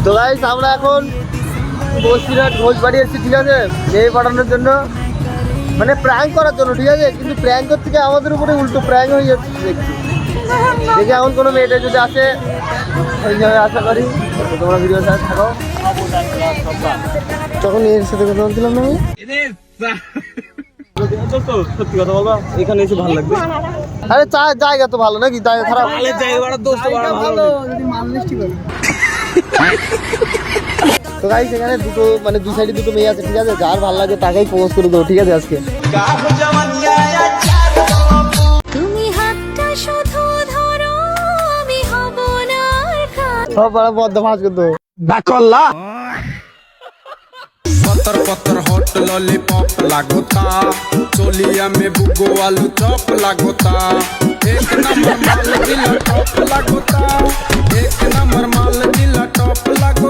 তো গাইস আমরা এখন বসিরহাট ভোজবাড়ি এসেছি, ঠিক আছে, মেয়ে পাঠানোর জন্য, মানে প্র্যাঙ্ক করার জন্য, ঠিক আছে। কিন্তু প্র্যাঙ্কের থেকে আমাদের উপরে উল্টো প্র্যাঙ্ক হয়ে যাচ্ছে দেখছি। দেখি এমন কোনো মেয়েটা যদি আসে সেইভাবে আশা করি। তোমরা ভিডিওর সাথে থাকো। তখন এর সাথে কথা বলছিলাম না আমি। সত্যি কথা বলবো, এখানে এসে ভালো লাগবে। আরে জায়গা তো ভালো নাকি? জায়গা খারাপ? তো গাইস এখানে দুটো, মানে দু সাইডে দুটো মেয়ে আছে, ঠিক আছে। যার ভালো লাগে তাকেই প্রপোজ করে দেবো, ঠিক আছে। আজকে তুমি হাতটা শুধু ধরো, আমি হব না সব পাড়া পদ্মা ফাঁস করতো। पत्थर पत्थर हॉट लॉलीपॉप लागोता चोलिया में बुगो आलू चॉप लागोता एक नंबर माल दिला टॉप लागोता एक नंबर माल दिला टॉप लागोता।